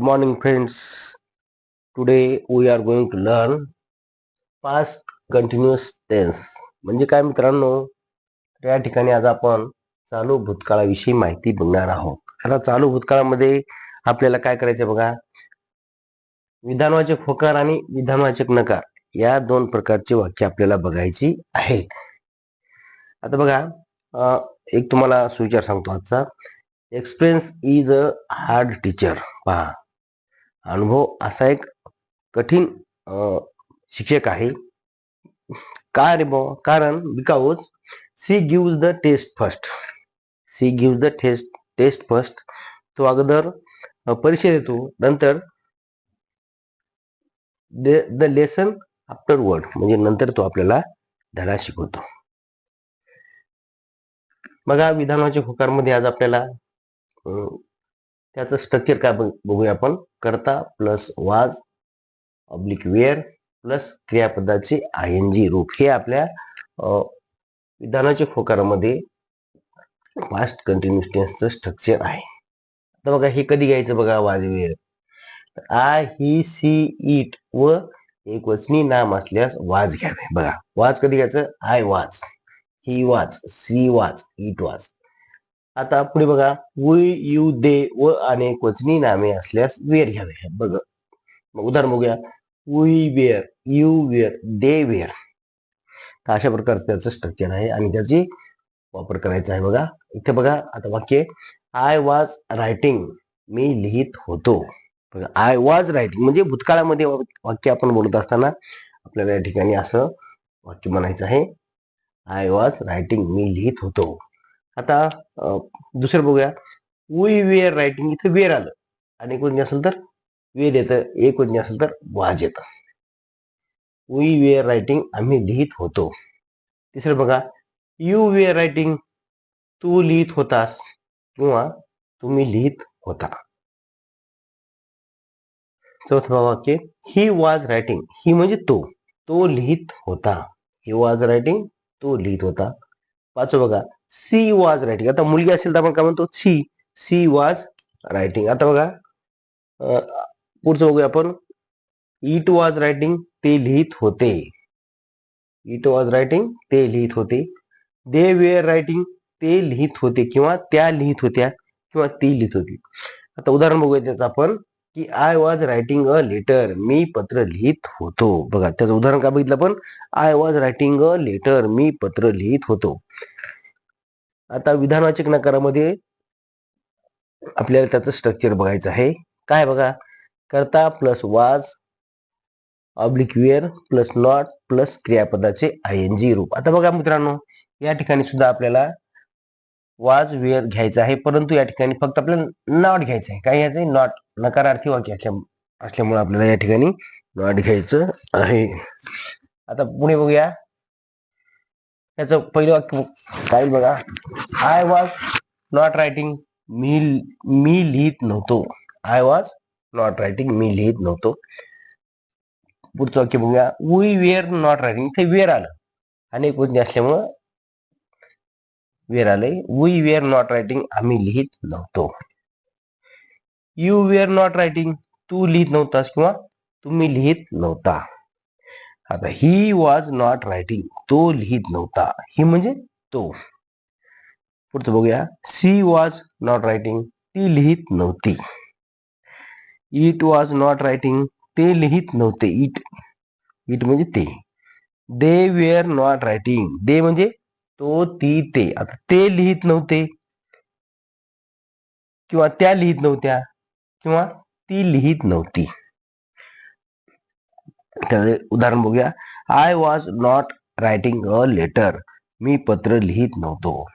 morning, friends. Today we are going to learn past continuous tense. म्हणजे काय मित्रांनो, या ठिकाणी आज आपण चालू भूतकाळाविषयी माहिती बघणार आहोत. आता चालू भूतकाळामध्ये आपल्याला काय करायचं बघा, विधानवाचक होकार आणि विधानवाचक नकार या दोन प्रकारची वाक्य आपल्याला बघायची आहेत. आता बघा, एक तुम्हाला सुविचार सांगतो आजचा. Experience is a hard teacher. पहा, अनुभव असा एक कठीण शिक्षक आहे. का रे बा? कारण because she gives the test first. She gives the test first. तो अगोदर परीक्षा देतो, नंतर द लेसन आफ्टरवर्ड, म्हणजे नंतर तो आपल्याला धडा शिकवतो. बघा, विधानवाचक होकारमध्ये आज आपल्याला त्याचं स्ट्रक्चर काय बघूया आपण. कर्ता plus was oblique were plus क्रियापदाचे आयएनजी रूप हे आपल्या विधानाच्या होकारामध्ये पास्ट कंटिन्युअस टेन्सचं स्ट्रक्चर आहे. आता बघा, हे कधी घ्यायचं बघा, was were. I he she it व एक वचनी नाम असल्यास वाज घ्यावे. बघा, वाज कधी घ्यायचं? I was, he was, she was, it वाज. आता पुढे बघा, वी यू दे व अनेक वचनी नामे असल्यास वेअर घ्यावे. बघा, उदाहरण बघूया. We were, you were, they were. तर अशा प्रकारचं त्याचं स्ट्रक्चर आहे आणि त्याची वापर करायचा आहे. बघा इथे बघा, आता वाक्य आय वॉज रायटिंग, मी लिहित होतो. बघा, आय वॉज रायटिंग म्हणजे भूतकाळामध्ये वाक्य आपण बोलत असताना आपल्याला या ठिकाणी असं वाक्य म्हणायचं आहे, आय वॉज रायटिंग, मी लिहित होतो. आता दुसरं बघूया. वी वेअर रायटिंग, इथे वेअर आलं आणि कोणी असेल तर वेअर येतं, एक कोणी असेल तर वाज येतं. वी वेअर रायटिंग, आम्ही लिहित होतो. तिसरं बघा, यू वेअर रायटिंग, तू लिहित होतास किंवा तुम्ही लिहित होता. चौथं वाक्य, ही वॉज रायटिंग, ही म्हणजे तो लिहित होता. ही वॉज रायटिंग, तो लिहित होता. पाचवं बघा, सी वॉज रायटिंग. आता मुलगी असेल तर आपण काय म्हणतो? She was writing. आता बघा, पुढचं बघूया आपण. इट वॉज रायटिंग, ते लिहित होते. इट वॉज रायटिंग, ते लिहित होते. दे वेअर रायटिंग, ते लिहित होते किंवा त्या लिहित होत्या किंवा ती लिहित होती. आता उदाहरण बघूया त्याचं आपण, की I was writing a letter, मी पत्र लिहित होतो. बघा, त्याचं उदाहरण काय बघितलं आपण? I was writing a letter, मी पत्र लिहित होतो. आता विधानवाचक नकारामध्ये आपल्याला त्याचं स्ट्रक्चर बघायचं आहे. काय बघा, कर्ता plus was oblique were plus not plus क्रियापदाचे आयएनजी रूप. आता बघा मित्रांनो, या ठिकाणी सुद्धा आपल्याला वाज वेअर घ्यायचं आहे, परंतु या ठिकाणी फक्त आपल्याला नॉट घ्यायचं आहे. काय घ्यायचं आहे? नॉट. नकारार्थी वाक्य असल्यामुळे आपल्याला या ठिकाणी नॉट घ्यायचं आहे. आता पुढे बघूया, याचं पहिलं वाक्य काय बघा, आय वॉज नॉट रायटिंग, मी लिहित नव्हतो. आय वॉज नॉट रायटिंग, मी लिहित नव्हतो. पुढचं वाक्य बघूया, वी वेअर नॉट रायटिंग, इथे वेअर आलं, अनेक वचने असल्यामुळं वेअर आलंय. वी वेअर नॉट रायटिंग, आम्ही लिहित नव्हतो. यू वेअर नॉट रायटिंग, तू लिहित नव्हतास किंवा तुम्ही लिहित नव्हता. आता ही वॉज नॉट रायटिंग, तो लिहित नव्हता. ही म्हणजे तो. पुढचं बघूया, सी वॉज नॉट रायटिंग, ती लिहित नव्हती. इट वॉज नॉट रायटिंग, ते लिहित नव्हते. इट म्हणजे ते. दे वेअर नॉट रायटिंग, दे म्हणजे तो, ती, ते. आता ते लिहित नव्हते किंवा त्या लिहित नव्हत्या किंवा ती लिहित नव्हती. त्याचे उदाहरण बघूया. I was not writing a letter, मी पत्र लिहित नव्हतो.